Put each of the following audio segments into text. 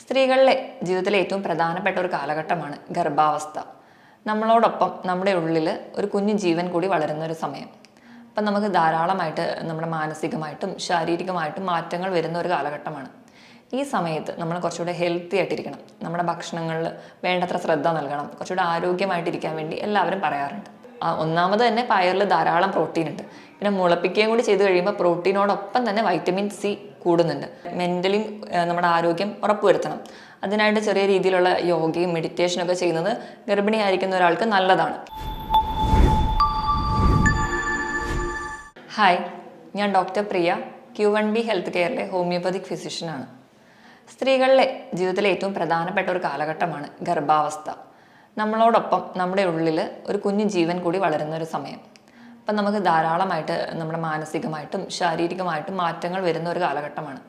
സ്ത്രീകളുടെ ജീവിതത്തിലെ ഏറ്റവും പ്രധാനപ്പെട്ട ഒരു കാലഘട്ടമാണ് ഗർഭാവസ്ഥ. നമ്മളോടൊപ്പം നമ്മുടെ ഉള്ളിൽ ഒരു കുഞ്ഞു ജീവൻ കൂടി വളരുന്ന ഒരു സമയം. അപ്പം നമുക്ക് ധാരാളമായിട്ട് നമ്മുടെ മാനസികമായിട്ടും ശാരീരികമായിട്ടും മാറ്റങ്ങൾ വരുന്ന ഒരു കാലഘട്ടമാണ്. ഈ സമയത്ത് നമ്മൾ കുറച്ചുകൂടെ ഹെൽത്തി ആയിട്ടിരിക്കണം. നമ്മുടെ ഭക്ഷണങ്ങളിൽ വേണ്ടത്ര ശ്രദ്ധ നൽകണം. കുറച്ചുകൂടെ ആരോഗ്യമായിട്ടിരിക്കാൻ വേണ്ടി എല്ലാവരും പറയാറുണ്ട്. ഒന്നാമത് തന്നെ പയറിൽ ധാരാളം പ്രോട്ടീൻ ഉണ്ട്. പിന്നെ മുളപ്പിക്കുകയും കൂടി ചെയ്ത് കഴിയുമ്പോൾ പ്രോട്ടീനോടൊപ്പം തന്നെ വൈറ്റമിൻ സി കൂടുന്നുണ്ട്. മെൻ്റലി നമ്മുടെ ആരോഗ്യം ഉറപ്പുവരുത്തണം. അതിനായിട്ട് ചെറിയ രീതിയിലുള്ള യോഗയും മെഡിറ്റേഷനും ഒക്കെ ചെയ്യുന്നത് ഗർഭിണിയായിരിക്കുന്ന ഒരാൾക്ക് നല്ലതാണ്. ഹായ്, ഞാൻ ഡോക്ടർ പ്രിയ, Q1B ഹെൽത്ത് കെയറിലെ ഹോമിയോപ്പതിക് ഫിസിഷ്യനാണ്. സ്ത്രീകളുടെ ജീവിതത്തിലെ ഏറ്റവും പ്രധാനപ്പെട്ട ഒരു കാലഘട്ടമാണ് ഗർഭാവസ്ഥ. നമ്മളോടൊപ്പം നമ്മുടെ ഉള്ളിൽ ഒരു കുഞ്ഞു ജീവൻ കൂടി വളരുന്ന ഒരു സമയം. അപ്പം നമുക്ക് ധാരാളമായിട്ട് നമ്മുടെ മാനസികമായിട്ടും ശാരീരികമായിട്ടും മാറ്റങ്ങൾ വരുന്ന ഒരു കാലഘട്ടമാണ്.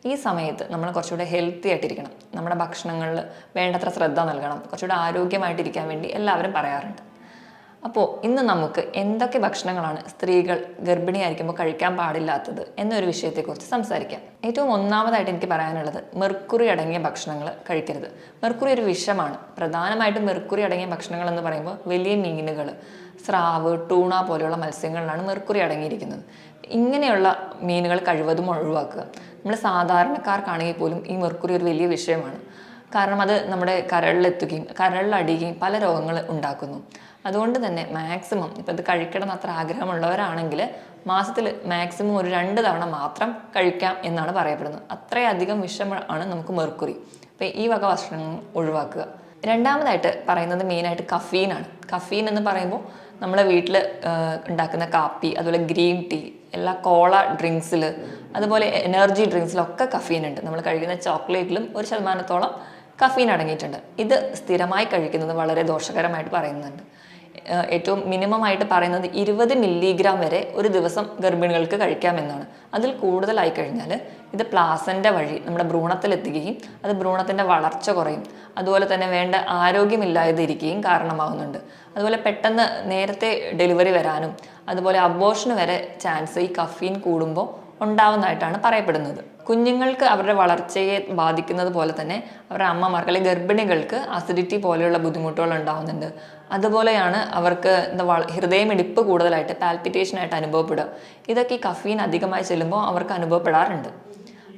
ഈ സമയത്ത് നമ്മൾ കുറച്ചുകൂടെ ഹെൽത്തി ആയിട്ടിരിക്കണം. നമ്മുടെ ഭക്ഷണങ്ങളിൽ വേണ്ടത്ര ശ്രദ്ധ നൽകണം. കുറച്ചുകൂടെ ആരോഗ്യമായിട്ടിരിക്കാൻ വേണ്ടി എല്ലാവരും പറയാറുണ്ട്. അപ്പോൾ ഇന്ന് നമുക്ക് എന്തൊക്കെ ഭക്ഷണങ്ങളാണ് സ്ത്രീകൾ ഗർഭിണിയായിരിക്കുമ്പോൾ കഴിക്കാൻ പാടില്ലാത്തത് എന്നൊരു വിഷയത്തെക്കുറിച്ച് സംസാരിക്കാം. ഏറ്റവും ഒന്നാമതായിട്ട് എനിക്ക് പറയാനുള്ളത് മെർക്കുറി അടങ്ങിയ ഭക്ഷണങ്ങൾ കഴിക്കരുത്. മെർക്കുറി ഒരു വിഷമാണ്. പ്രധാനമായിട്ടും മെർക്കുറി അടങ്ങിയ ഭക്ഷണങ്ങൾ എന്ന് പറയുമ്പോൾ വലിയ മീനുകൾ, സ്രാവ്, ടൂണ പോലെയുള്ള മത്സ്യങ്ങളിലാണ് മെർക്കുറി അടങ്ങിയിരിക്കുന്നത്. ഇങ്ങനെയുള്ള മീനുകൾ കഴിവതും ഒഴിവാക്കുക. നമ്മൾ സാധാരണക്കാർക്കാണെങ്കിൽ പോലും ഈ മെർക്കുറി ഒരു വലിയ വിഷയമാണ്. കാരണം അത് നമ്മുടെ കരളിലെത്തുകയും കരളിലടിയുകയും പല രോഗങ്ങൾ ഉണ്ടാക്കുന്നു. അതുകൊണ്ട് തന്നെ മാക്സിമം ഇപ്പം ഇത് കഴിക്കണം അത്ര ആഗ്രഹമുള്ളവരാണെങ്കിൽ മാസത്തിൽ മാക്സിമം ഒരു 2 തവണ മാത്രം കഴിക്കാം എന്നാണ് പറയപ്പെടുന്നത്. അത്രയധികം വിഷമാണ് നമുക്ക് മെർക്കുറി. അപ്പം ഈ വക ഭക്ഷണങ്ങൾ ഒഴിവാക്കുക. രണ്ടാമതായിട്ട് പറയുന്നത് മെയിനായിട്ട് കഫീനാണ്. കഫീൻ എന്ന് പറയുമ്പോൾ നമ്മളെ വീട്ടിൽ ഉണ്ടാക്കുന്ന കാപ്പി, അതുപോലെ ഗ്രീൻ ടീ, എല്ലാ കോള ഡ്രിങ്ക്സിൽ, അതുപോലെ എനർജി ഡ്രിങ്ക്സിലൊക്കെ കഫീൻ ഉണ്ട്. നമ്മൾ കഴിക്കുന്ന ചോക്ലേറ്റിലും 1% കഫീൻ അടങ്ങിയിട്ടുണ്ട്. ഇത് സ്ഥിരമായി കഴിക്കുന്നത് വളരെ ദോഷകരമായിട്ട് പറയുന്നുണ്ട്. ഏറ്റവും മിനിമം ആയിട്ട് പറയുന്നത് 20 മില്ലിഗ്രാം വരെ ഒരു ദിവസം ഗർഭിണികൾക്ക് കഴിക്കാമെന്നാണ്. അതിൽ കൂടുതലായി കഴിഞ്ഞാൽ ഇത് പ്ലാസൻ്റ വഴി നമ്മുടെ ഭ്രൂണത്തിലെത്തുകയും അത് ഭ്രൂണത്തിൻ്റെ വളർച്ച കുറയും. അതുപോലെ തന്നെ വേണ്ട ആരോഗ്യമില്ലാതിരിക്കുകയും കാരണമാകുന്നുണ്ട്. അതുപോലെ പെട്ടെന്ന് നേരത്തെ ഡെലിവറി വരാനും അതുപോലെ അബോർഷന് വരെ ചാൻസ് ഈ കഫീൻ കൂടുമ്പോൾ ഉണ്ടാവുന്നതായിട്ടാണ് പറയപ്പെടുന്നത്. കുഞ്ഞുങ്ങൾക്ക് അവരുടെ വളർച്ചയെ ബാധിക്കുന്നത് പോലെ തന്നെ അവരുടെ അമ്മമാർക്ക് അല്ലെങ്കിൽ ഗർഭിണികൾക്ക് അസിഡിറ്റി പോലെയുള്ള ബുദ്ധിമുട്ടുകൾ ഉണ്ടാവുന്നുണ്ട്. അതുപോലെയാണ് അവർക്ക് ഹൃദയമിടിപ്പ് കൂടുതലായിട്ട് പാൽപിറ്റേഷനായിട്ട് അനുഭവപ്പെടുക. ഇതൊക്കെ ഈ കഫീൻ അധികമായി ചെല്ലുമ്പോൾ അവർക്ക് അനുഭവപ്പെടാറുണ്ട്.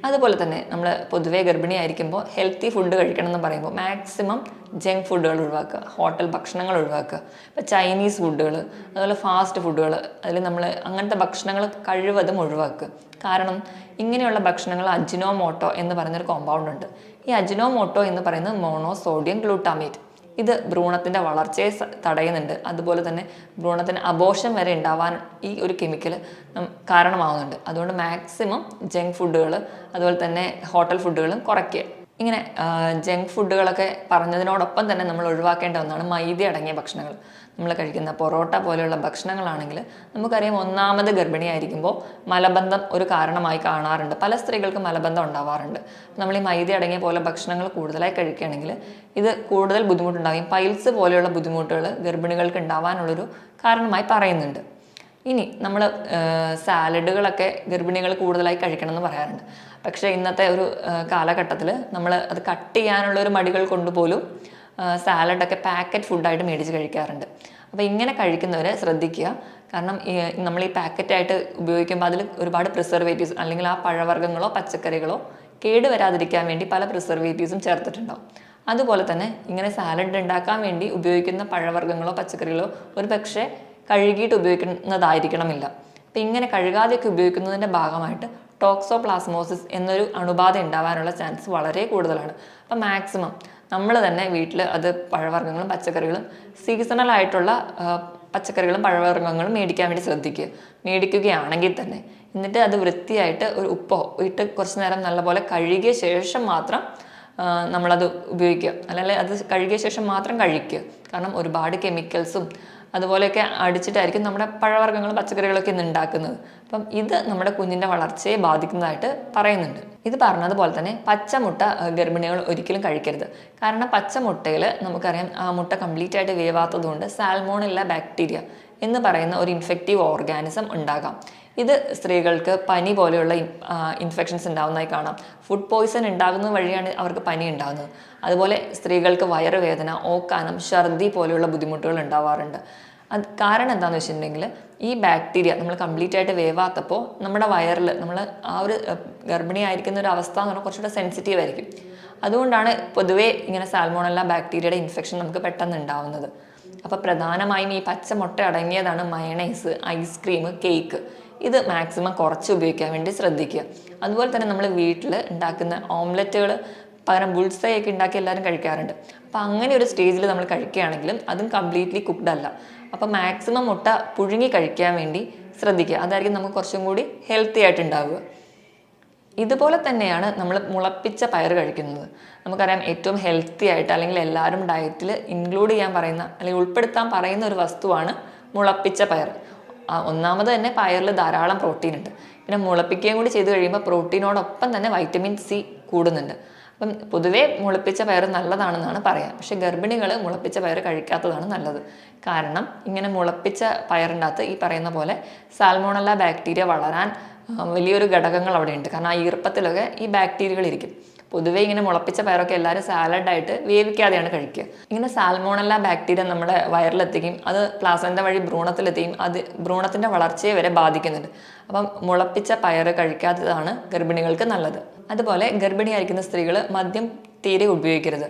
അതുപോലെ തന്നെ നമ്മൾ പൊതുവേ ഗർഭിണിയായിരിക്കുമ്പോൾ ഹെൽത്തി ഫുഡ് കഴിക്കണം എന്ന് പറയുമ്പോൾ മാക്സിമം ജങ്ക് ഫുഡുകൾ ഒഴിവാക്കുക, ഹോട്ടൽ ഭക്ഷണങ്ങൾ ഒഴിവാക്കുക. ഇപ്പോൾ ചൈനീസ് ഫുഡുകൾ, അതുപോലെ ഫാസ്റ്റ് ഫുഡുകൾ, അതിൽ നമ്മൾ അങ്ങനത്തെ ഭക്ഷണങ്ങൾ കഴിവതും ഒഴിവാക്കുക. കാരണം ഇങ്ങനെയുള്ള ഭക്ഷണങ്ങൾ അജിനോമോട്ടോ എന്ന് പറയുന്നൊരു കോമ്പൗണ്ട് ഉണ്ട്. ഈ അജിനോമോട്ടോ എന്ന് പറയുന്നത് മോണോസോഡിയം ഗ്ലൂട്ടാമേറ്റ്. ഇത് ഭ്രൂണത്തിൻ്റെ വളർച്ചയെ തടയുന്നുണ്ട്. അതുപോലെ തന്നെ ഭ്രൂണത്തിന് അബോർഷൻ വരെ ഉണ്ടാവാൻ ഈ ഒരു കെമിക്കൽ കാരണമാവുന്നുണ്ട്. അതുകൊണ്ട് മാക്സിമം ജങ്ക് ഫുഡുകൾ അതുപോലെ തന്നെ ഹോട്ടൽ ഫുഡുകളും കുറയ്ക്കുക. ഇങ്ങനെ ജങ്ക് ഫുഡുകളൊക്കെ പറഞ്ഞതിനോടൊപ്പം തന്നെ നമ്മൾ ഒഴിവാക്കേണ്ട ഒന്നാണ് മൈദ അടങ്ങിയ ഭക്ഷണങ്ങൾ. നമ്മൾ കഴിക്കുന്ന പൊറോട്ട പോലെയുള്ള ഭക്ഷണങ്ങളാണെങ്കിൽ നമുക്കറിയാം, ഒന്നാമത് ഗർഭിണിയായിരിക്കുമ്പോൾ മലബന്ധം ഒരു കാരണമായി കാണാറുണ്ട്. പല സ്ത്രീകൾക്ക് മലബന്ധം ഉണ്ടാവാറുണ്ട്. നമ്മൾ ഈ മൈദ അടങ്ങിയ പോലെ ഭക്ഷണങ്ങൾ കൂടുതലായി കഴിക്കുകയാണെങ്കിൽ ഇത് കൂടുതൽ ബുദ്ധിമുട്ടുണ്ടാകും. പൈൽസ് പോലെയുള്ള ബുദ്ധിമുട്ടുകൾ ഗർഭിണികൾക്ക് ഉണ്ടാവാനുള്ളൊരു കാരണമായി പറയുന്നുണ്ട്. ഇനി നമ്മൾ സാലഡുകളൊക്കെ ഗർഭിണികൾ കൂടുതലായി കഴിക്കണം എന്ന് പറയാറുണ്ട്. പക്ഷേ ഇന്നത്തെ ഒരു കാലഘട്ടത്തിൽ നമ്മൾ അത് കട്ട് ചെയ്യാനുള്ള ഒരു മടികൾ കൊണ്ടുപോലും സാലഡൊക്കെ പാക്കറ്റ് ഫുഡായിട്ട് മേടിച്ച് കഴിക്കാറുണ്ട്. അപ്പോൾ ഇങ്ങനെ കഴിക്കുന്നവർ ശ്രദ്ധിക്കുക. കാരണം നമ്മൾ ഈ പാക്കറ്റായിട്ട് ഉപയോഗിക്കുമ്പോൾ അതിൽ ഒരുപാട് പ്രിസർവേറ്റീവ്സ് അല്ലെങ്കിൽ ആ പഴവർഗ്ഗങ്ങളോ പച്ചക്കറികളോ കേടുവരാതിരിക്കാൻ വേണ്ടി പല പ്രിസർവേറ്റീവ്സും ചേർത്തിട്ടുണ്ടാവും. അതുപോലെ തന്നെ ഇങ്ങനെ സാലഡ് ഉണ്ടാക്കാൻ വേണ്ടി ഉപയോഗിക്കുന്ന പഴവർഗ്ഗങ്ങളോ പച്ചക്കറികളോ ഒരു പക്ഷേ കഴുകിയിട്ട് ഉപയോഗിക്കുന്നതായിരിക്കണമില്ല. അപ്പം ഇങ്ങനെ കഴുകാതെയൊക്കെ ഉപയോഗിക്കുന്നതിൻ്റെ ഭാഗമായിട്ട് ടോക്സോപ്ലാസ്മോസിസ് എന്നൊരു അണുബാധ ഉണ്ടാവാനുള്ള ചാൻസ് വളരെ കൂടുതലാണ്. അപ്പം മാക്സിമം നമ്മൾ തന്നെ വീട്ടിൽ അത് പഴവർഗ്ഗങ്ങളും പച്ചക്കറികളും സീസണൽ ആയിട്ടുള്ള പച്ചക്കറികളും പഴവർഗ്ഗങ്ങളും മേടിക്കാൻ വേണ്ടി ശ്രദ്ധിക്കുക. മേടിക്കുകയാണെങ്കിൽ തന്നെ എന്നിട്ട് അത് വൃത്തിയായിട്ട് ഒരു ഉപ്പോ ഇട്ട് കുറച്ച് നേരം നല്ലപോലെ കഴുകിയ ശേഷം മാത്രം നമ്മളത് ഉപയോഗിക്കുക. അല്ലെങ്കിൽ അത് കഴുകിയ ശേഷം മാത്രം കഴിക്കുക. കാരണം ഒരുപാട് കെമിക്കൽസും അതുപോലെയൊക്കെ അടിച്ചിട്ടായിരിക്കും നമ്മുടെ പഴവർഗ്ഗങ്ങളും പച്ചക്കറികളൊക്കെ ഇന്ന് ഉണ്ടാക്കുന്നത്. അപ്പം ഇത് നമ്മുടെ കുഞ്ഞിൻ്റെ വളർച്ചയെ ബാധിക്കുന്നതായിട്ട് പറയുന്നുണ്ട്. ഇത് പറഞ്ഞതുപോലെ തന്നെ പച്ചമുട്ട ഗർഭിണികൾ ഒരിക്കലും കഴിക്കരുത്. കാരണം പച്ചമുട്ടയിൽ നമുക്കറിയാം ആ മുട്ട കംപ്ലീറ്റ് ആയിട്ട് വേവാത്തത് കൊണ്ട് സാൽമോണെല്ല ബാക്ടീരിയ എന്ന് പറയുന്ന ഒരു ഇൻഫെക്റ്റീവ് ഓർഗാനിസം ഉണ്ടാകാം. ഇത് സ്ത്രീകൾക്ക് പനി പോലെയുള്ള ഇൻഫെക്ഷൻസ് ഉണ്ടാകുന്നതായി കാണാം. ഫുഡ് പോയ്സൺ ഉണ്ടാകുന്നത് വഴിയാണ് അവർക്ക് പനി ഉണ്ടാകുന്നത്. അതുപോലെ സ്ത്രീകൾക്ക് വയറുവേദന, ഓക്കാനം, ഛർദി പോലെയുള്ള ബുദ്ധിമുട്ടുകൾ ഉണ്ടാവാറുണ്ട്. അത് കാരണം എന്താണെന്ന് വെച്ചിട്ടുണ്ടെങ്കിൽ ഈ ബാക്ടീരിയ നമ്മൾ കംപ്ലീറ്റ് ആയിട്ട് വേവാത്തപ്പോൾ നമ്മുടെ വയറിൽ നമ്മൾ ആ ഒരു ഗർഭിണിയായിരിക്കുന്ന ഒരു അവസ്ഥ എന്ന് പറഞ്ഞാൽ കുറച്ചുകൂടെ സെൻസിറ്റീവ് ആയിരിക്കും. അതുകൊണ്ടാണ് പൊതുവേ ഇങ്ങനെ സാൽമോണല്ല ബാക്ടീരിയയുടെ ഇൻഫെക്ഷൻ നമുക്ക് പെട്ടെന്ന് ഉണ്ടാവുന്നത്. അപ്പോൾ പ്രധാനമായും ഈ പച്ച മുട്ട അടങ്ങിയതാണ് മയണൈസ്, ഐസ്ക്രീം, കേക്ക്. ഇത് മാക്സിമം കുറച്ച് ഉപയോഗിക്കാൻ വേണ്ടി ശ്രദ്ധിക്കുക. അതുപോലെ തന്നെ നമ്മൾ വീട്ടിൽ ഉണ്ടാക്കുന്ന ഓംലെറ്റുകൾ പകരം ബുൾസൈ ഒക്കെ ഉണ്ടാക്കി എല്ലാവരും കഴിക്കാറുണ്ട്. അപ്പോൾ അങ്ങനെ ഒരു സ്റ്റേജിൽ നമ്മൾ കഴിക്കുകയാണെങ്കിലും അതും കംപ്ലീറ്റ്ലി കുക്ക്ഡ് അല്ല. അപ്പോൾ മാക്സിമം മുട്ട പുഴുങ്ങി കഴിക്കാൻ വേണ്ടി ശ്രദ്ധിക്കുക. അതായിരിക്കും നമുക്ക് കുറച്ചും കൂടി ഹെൽത്തി ആയിട്ട് ഉണ്ടാവുക. ഇതുപോലെ തന്നെയാണ് നമ്മൾ മുളപ്പിച്ച പയർ കഴിക്കുന്നത്. നമുക്കറിയാം ഏറ്റവും ഹെൽത്തി ആയിട്ട് അല്ലെങ്കിൽ എല്ലാവരും ഡയറ്റിൽ ഇൻക്ലൂഡ് ചെയ്യാൻ പറയുന്ന അല്ലെങ്കിൽ ഉൾപ്പെടുത്താൻ പറയുന്ന ഒരു വസ്തുവാണ് മുളപ്പിച്ച പയർ. ഒന്നാമത് തന്നെ പയറിൽ ധാരാളം പ്രോട്ടീൻ ഉണ്ട്. പിന്നെ മുളപ്പിക്കുകയും കൂടി ചെയ്ത് കഴിയുമ്പോൾ പ്രോട്ടീനോടൊപ്പം തന്നെ വൈറ്റമിൻ സി കൂടുന്നുണ്ട്. അപ്പം പൊതുവേ മുളപ്പിച്ച പയർ നല്ലതാണെന്നാണ് പറയാം. പക്ഷെ ഗർഭിണികൾ മുളപ്പിച്ച പയർ കഴിക്കാത്തതാണ് നല്ലത്. കാരണം ഇങ്ങനെ മുളപ്പിച്ച പയറിൻ്റെ ഈ പറയുന്ന പോലെ സാൽമോണല്ല ബാക്ടീരിയ വളരാൻ വലിയൊരു ഘടകങ്ങൾ അവിടെ ഉണ്ട്. കാരണം ആ ഈർപ്പത്തിലൊക്കെ ഈ ബാക്ടീരിയകൾ ഇരിക്കും. പൊതുവേ ഇങ്ങനെ മുളപ്പിച്ച പയറൊക്കെ എല്ലാവരും സാലഡായിട്ട് വേവിക്കാതെയാണ് കഴിക്കുക. ഇങ്ങനെ സാൽമോണല്ല ബാക്ടീരിയ നമ്മുടെ വയറിലെത്തുകയും അത് പ്ലാസൻ്റ വഴി ഭ്രൂണത്തിലെത്തുകയും അത് ഭ്രൂണത്തിൻ്റെ വളർച്ചയെ വരെ ബാധിക്കുന്നുണ്ട്. അപ്പം മുളപ്പിച്ച പയർ കഴിക്കാത്തതാണ് ഗർഭിണികൾക്ക് നല്ലത്. അതുപോലെ ഗർഭിണിയായിരിക്കുന്ന സ്ത്രീകൾ മദ്യം തീരെ ഉപയോഗിക്കരുത്.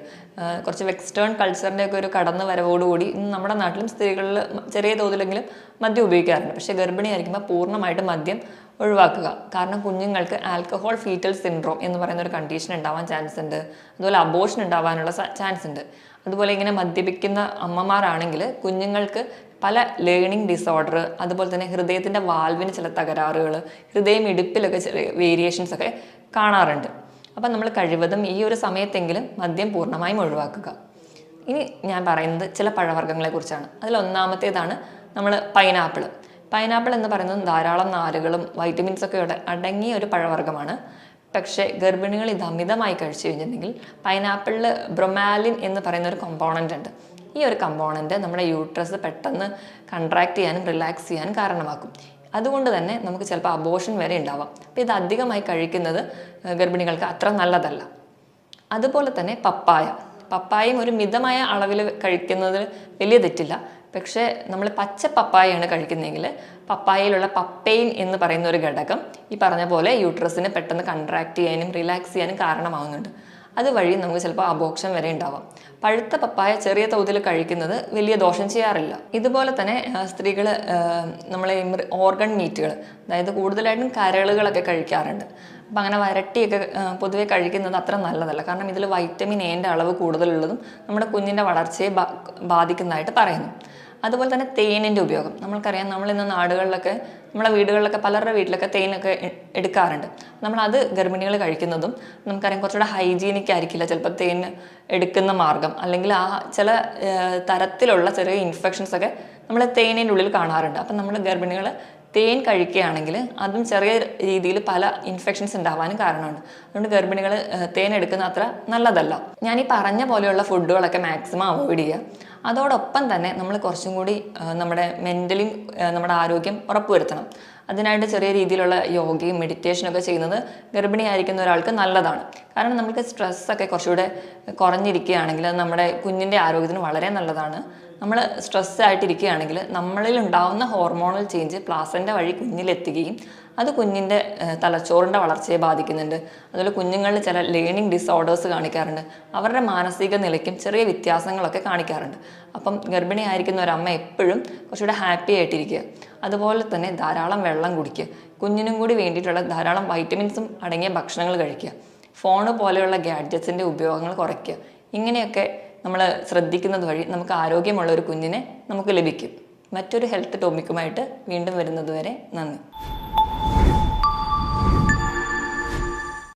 കുറച്ച് വെസ്റ്റേൺ കൾച്ചറിൻ്റെ ഒക്കെ ഒരു കടന്നു വരവോടുകൂടി നമ്മുടെ നാട്ടിലും സ്ത്രീകളിൽ ചെറിയ തോതിലെങ്കിലും മദ്യം ഉപയോഗിക്കാറുണ്ട്. പക്ഷേ ഗർഭിണിയായിരിക്കുമ്പോൾ പൂർണ്ണമായിട്ട് മദ്യം ഒഴിവാക്കുക. കാരണം കുഞ്ഞുങ്ങൾക്ക് ആൽക്കഹോൾ ഫീറ്റൽ സിൻഡ്രോം എന്ന് പറയുന്ന ഒരു കണ്ടീഷൻ ഉണ്ടാവാൻ ചാൻസ് ഉണ്ട്. അതുപോലെ അബോർഷൻ ഉണ്ടാവാനുള്ള ചാൻസ് ഉണ്ട്. അതുപോലെ ഇങ്ങനെ മദ്യപിക്കുന്ന അമ്മമാരാണെങ്കിൽ കുഞ്ഞുങ്ങൾക്ക് പല ലേണിംഗ് ഡിസോർഡർ, അതുപോലെ തന്നെ ഹൃദയത്തിൻ്റെ വാൽവിന് ചില തകരാറുകൾ, ഹൃദയമിടിപ്പിലൊക്കെ ചില വേരിയേഷൻസ് ഒക്കെ കാണാറുണ്ട്. അപ്പം നമ്മൾ കഴിവതും ഈ ഒരു സമയത്തെങ്കിലും മദ്യം പൂർണ്ണമായും ഒഴിവാക്കുക. ഇനി ഞാൻ പറയുന്നത് ചില പഴവർഗ്ഗങ്ങളെ കുറിച്ചാണ്. അതിലൊന്നാമത്തേതാണ് നമ്മൾ പൈനാപ്പിൾ. പൈനാപ്പിൾ എന്ന് പറയുന്നത് ധാരാളം നാരുകളും വൈറ്റമിൻസൊക്കെ അടങ്ങിയ ഒരു പഴവർഗ്ഗമാണ്. പക്ഷേ ഗർഭിണികൾ ഇത് അമിതമായി കഴിച്ചു കഴിഞ്ഞിട്ടുണ്ടെങ്കിൽ പൈനാപ്പിളിൽ ബ്രൊമാലിൻ എന്ന് പറയുന്ന ഒരു കമ്പോണൻ്റ് ഉണ്ട്. ഈ ഒരു കമ്പോണൻ്റ് നമ്മുടെ യൂട്രസ് പെട്ടെന്ന് കൺട്രാക്ട് ചെയ്യാനും റിലാക്സ് ചെയ്യാനും കാരണമാക്കും. അതുകൊണ്ട് തന്നെ നമുക്ക് ചിലപ്പോൾ അബോർഷൻ വരെ ഉണ്ടാവാം. അപ്പോൾ ഇത് അധികമായി കഴിക്കുന്നത് ഗർഭിണികൾക്ക് അത്ര നല്ലതല്ല. അതുപോലെ തന്നെ പപ്പായയും ഒരു മിതമായ അളവിൽ കഴിക്കുന്നതിൽ വലിയ തെറ്റില്ല. പക്ഷേ നമ്മൾ പച്ച പപ്പായയാണ് കഴിക്കുന്നതെങ്കിൽ പപ്പായയിലുള്ള പപ്പൈൻ എന്ന് പറയുന്ന ഒരു ഘടകം ഈ പറഞ്ഞ പോലെ യൂട്രസിനെ പെട്ടെന്ന് കൺട്രാക്ട് ചെയ്യാനും റിലാക്സ് ചെയ്യാനും കാരണമാവുന്നുണ്ട്. അതുവഴി നമുക്ക് ചിലപ്പോൾ അബോർഷൻ വരെ ഉണ്ടാവാം. പഴുത്ത പപ്പായ ചെറിയ തോതിൽ കഴിക്കുന്നത് വലിയ ദോഷം ചെയ്യാറില്ല. ഇതുപോലെ തന്നെ സ്ത്രീകൾ നമ്മളെ ഓർഗൺ മീറ്റുകൾ, അതായത് കൂടുതലായിട്ടും കരളുകളൊക്കെ കഴിക്കാറുണ്ട്. അപ്പം അങ്ങനെ വരട്ടിയൊക്കെ പൊതുവെ കഴിക്കുന്നത് അത്ര നല്ലതല്ല. കാരണം ഇതിൽ വൈറ്റമിൻ എയുടെ അളവ് കൂടുതലുള്ളതും നമ്മുടെ കുഞ്ഞിൻ്റെ വളർച്ചയെ ബാധിക്കുന്നതായിട്ട് പറയുന്നു. അതുപോലെ തന്നെ തേനിൻ്റെ ഉപയോഗം നമ്മൾക്കറിയാം. നമ്മളിന്ന് നാടുകളിലൊക്കെ നമ്മളെ വീടുകളിലൊക്കെ പലരുടെ വീട്ടിലൊക്കെ തേനൊക്കെ എടുക്കാറുണ്ട്. നമ്മളത് ഗർഭിണികൾ കഴിക്കുന്നതും നമുക്കറിയാം കുറച്ചുകൂടെ ഹൈജീനിക് ആയിരിക്കില്ല ചിലപ്പോൾ തേൻ എടുക്കുന്ന മാർഗം. അല്ലെങ്കിൽ ആ ചില തരത്തിലുള്ള ചെറിയ ഇൻഫെക്ഷൻസ് ഒക്കെ നമ്മൾ തേനിൻ്റെ ഉള്ളിൽ കാണാറുണ്ട്. അപ്പം നമ്മൾ ഗർഭിണികൾ തേൻ കഴിക്കുകയാണെങ്കിൽ അതും ചെറിയ രീതിയിൽ പല ഇൻഫെക്ഷൻസ് ഉണ്ടാവാനും കാരണമുണ്ട്. അതുകൊണ്ട് ഗർഭിണികൾ തേൻ എടുക്കുന്ന അത്ര നല്ലതല്ല. ഞാൻ ഈ പറഞ്ഞ പോലെയുള്ള ഫുഡുകളൊക്കെ മാക്സിമം അവോയ്ഡ് ചെയ്യുക. അതോടൊപ്പം തന്നെ നമ്മൾ കുറച്ചും കൂടി നമ്മുടെ മെൻ്റലി നമ്മുടെ ആരോഗ്യം ഉറപ്പുവരുത്തണം. അതിനായിട്ട് ചെറിയ രീതിയിലുള്ള യോഗയും മെഡിറ്റേഷനൊക്കെ ചെയ്യുന്നത് ഗർഭിണിയായിരിക്കുന്ന ഒരാൾക്ക് നല്ലതാണ്. കാരണം നമുക്ക് സ്ട്രെസ്സൊക്കെ കുറച്ചുകൂടെ കുറഞ്ഞിരിക്കുകയാണെങ്കിൽ അത് നമ്മുടെ കുഞ്ഞിൻ്റെ ആരോഗ്യത്തിന് വളരെ നല്ലതാണ്. നമ്മൾ സ്ട്രെസ് ആയിട്ടിരിക്കുകയാണെങ്കിൽ നമ്മളിൽ ഉണ്ടാവുന്ന ഹോർമോണൽ ചേഞ്ച് പ്ലാസൻ്റ വഴി കുഞ്ഞിലെത്തുകയും അത് കുഞ്ഞിൻ്റെ തലച്ചോറിൻ്റെ വളർച്ചയെ ബാധിക്കുന്നുണ്ട്. അതുപോലെ കുഞ്ഞുങ്ങളിൽ ചില ലേണിംഗ് ഡിസോർഡേഴ്സ് കാണിക്കാറുണ്ട്. അവരുടെ മാനസിക നിലയ്ക്കും ചെറിയ വ്യത്യാസങ്ങളൊക്കെ കാണിക്കാറുണ്ട്. അപ്പം ഗർഭിണിയായിരിക്കുന്ന ഒരമ്മ എപ്പോഴും കുറച്ചുകൂടെ ഹാപ്പി ആയിട്ടിരിക്കുക. അതുപോലെ തന്നെ ധാരാളം വെള്ളം കുടിക്കുക. കുഞ്ഞിനും കൂടി വേണ്ടിയിട്ടുള്ള ധാരാളം വൈറ്റമിൻസും അടങ്ങിയ ഭക്ഷണങ്ങൾ കഴിക്കുക. ഫോണ് പോലെയുള്ള ഗാഡ്ജറ്റ്സിൻ്റെ ഉപയോഗങ്ങൾ കുറയ്ക്കുക. ഇങ്ങനെയൊക്കെ നമ്മൾ ശ്രദ്ധിക്കുന്നത് വഴി നമുക്ക് ആരോഗ്യമുള്ള ഒരു കുഞ്ഞിനെ നമുക്ക് ലഭിക്കും. മറ്റൊരു ഹെൽത്ത് ടോപ്പിക്കുമായിട്ട് വീണ്ടും വരുന്നത് വരെ നന്ദി.